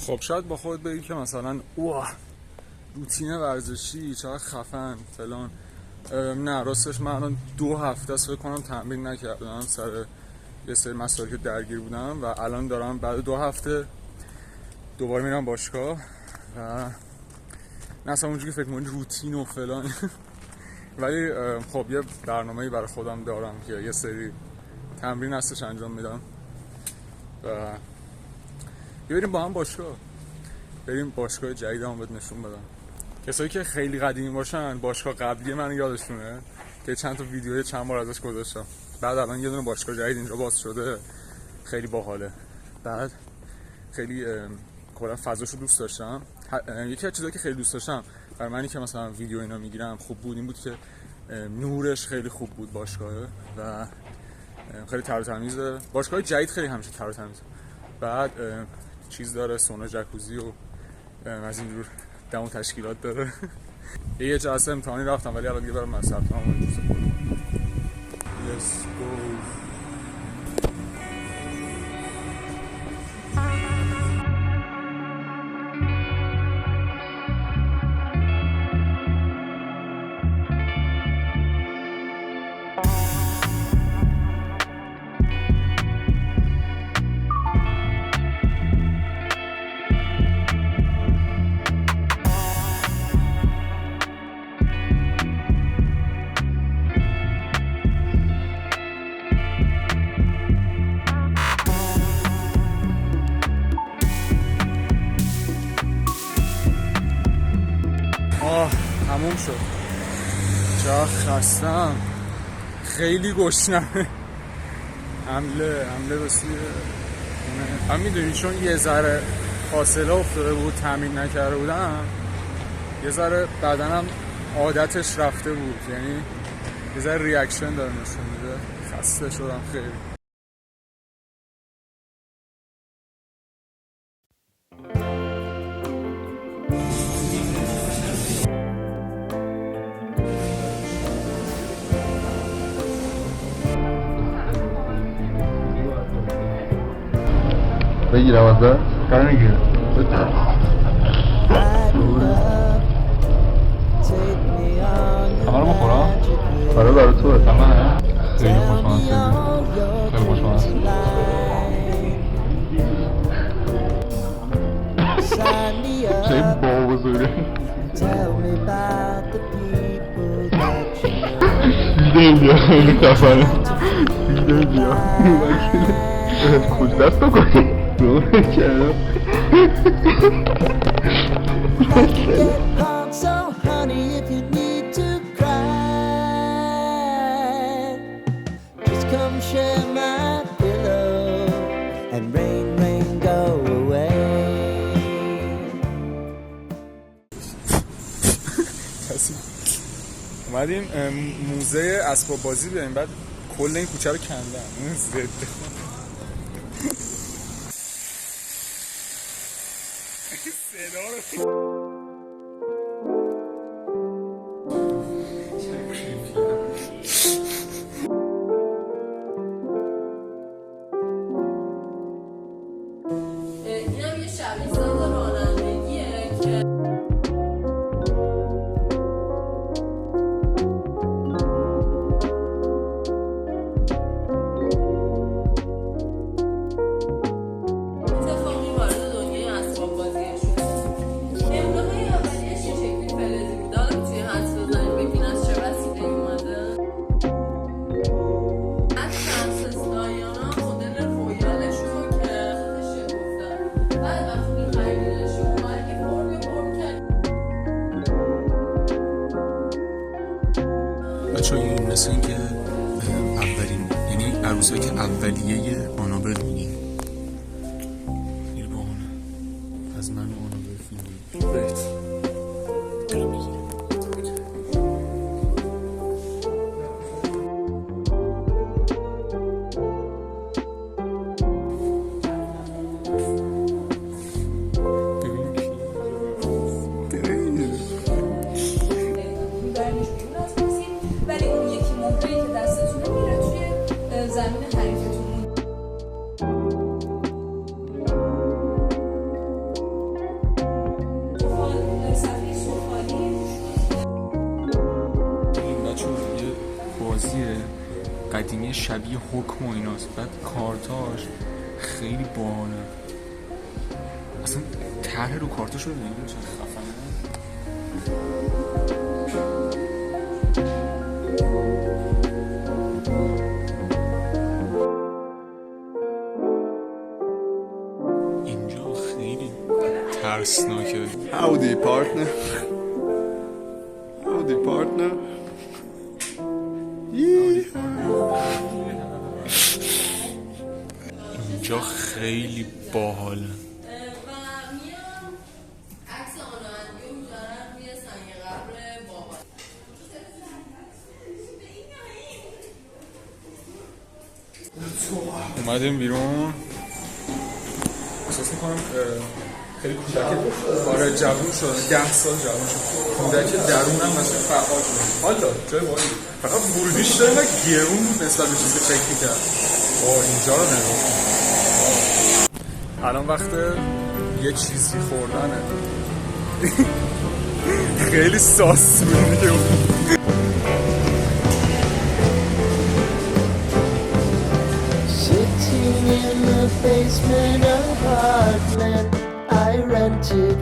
خب شاید با خود بگی که مثلا اوه روتین ورزشی چقدر خفن فلان. نه راستش من الان 2 هفته است فکر کنم تمرین نکردم سر یه سری مسائلی که درگیر بودم و الان دارم بعد 2 هفته دوباره میرم باشگاه و نه اصلا اونجوری فکر کنم روتین و فلان ولی خب یه برنامه‌ای برای خودم دارم که یه سری تمرین هستش انجام میدم و بریم با هم باشگاه، بریم باشگاه جدیدم بهت نشون بدم. کسایی که خیلی قدیمی باشن باشگاه قبلی من یادشونه که چند تا ویدیو چند بار ازش گذاشتم. بعد الان یه دونه باشگاه جدید اینجا باز شده، خیلی باحاله. بعد خیلی کلا فضاشو دوست داشتم. یکی از چیزایی که خیلی دوست داشتم برای منی که مثلا ویدیو اینا میگیرم خوب بود این بود که نورش خیلی خوب بود باشگاهه و خیلی تر و تمیزه. باشگاه جدید خیلی همیشه تر و تمیزه. بعد چیز داره، سونا، جکوزی و از اینجور دم و تشکیلات داره. یه جلسه امتحانی رفتم ولی الان دیگه برام ثبت نام کنم. Let's go. تموم شد. چقدر خستم، خیلی گشنمه. حمله بسیه. هم میدونی چون یه ذره فاصله افتاده بود تمرین نکرده بودم یه ذره بدنم عادتش رفته بود، یعنی یه ذره ریاکشن داره نشون میده. خسته شدم خیلی. بگیرم ازت؟ کار نگیرم. همه رو بخورم؟ آره برای توه. همه خیلی خوشمزه، خیلی خوشمزه. چه با بزرگه دیگه خیلی خفنه. دیگه خوش دست بکنی رومه کردم. اومدیم موزه اسباب بازی بیاییم، بعد کل این کوچه رو کندن. اون زده صدا رو اینم یه شبیه ساز رانندگیه که اتفاقی وارد دنیای اسباب بازی شد. امروهای اولیش یه شکلی فلزی بود. حالا میتونی حدس بزنید بگین از چه وسیله‌ای اومده؟ از فرانسیس دایانا مدل رویالش رو که خودش گفتن. بعد وقتی خریدنش اومد یه فرمی کرد. بچه این مثل این که اولین، یعنی عروسایی که اولیه آنابل بودیم. خیلی باحاله. از من و آنابل فیلم بیت دارم میگیرم. ولی اون یکی مهره‌ای که دستتونه میره توی زمین حریفتون. قدیمی شبیه حکم و ایناست. بعد کارتاش خیلی باحاله. اصلا طرح رو کارتاش رو ببینید چه خفنه. اینجا خیلی ترسناکه. Howdy partner. Howdy partner. اینجا خیلی باحاله. و میام عکس آناهنگی رو میذارم روی سنگ قبر بابا. اومدیم بیرون. احساس میکنم خیلی کودک آره جوون شد. 10 سال جوون شد. کودک درونم مثلا فعال شد. حالا جای باحالی. فقط ورودیش داره و گرون بود نسبت به چیزی که فکر می‌کرد. اینجا رو نگاه. الان وقت یه چیزی خوردنه. خیلی ساس بود دیگه. Sitting in the basement apartment I rented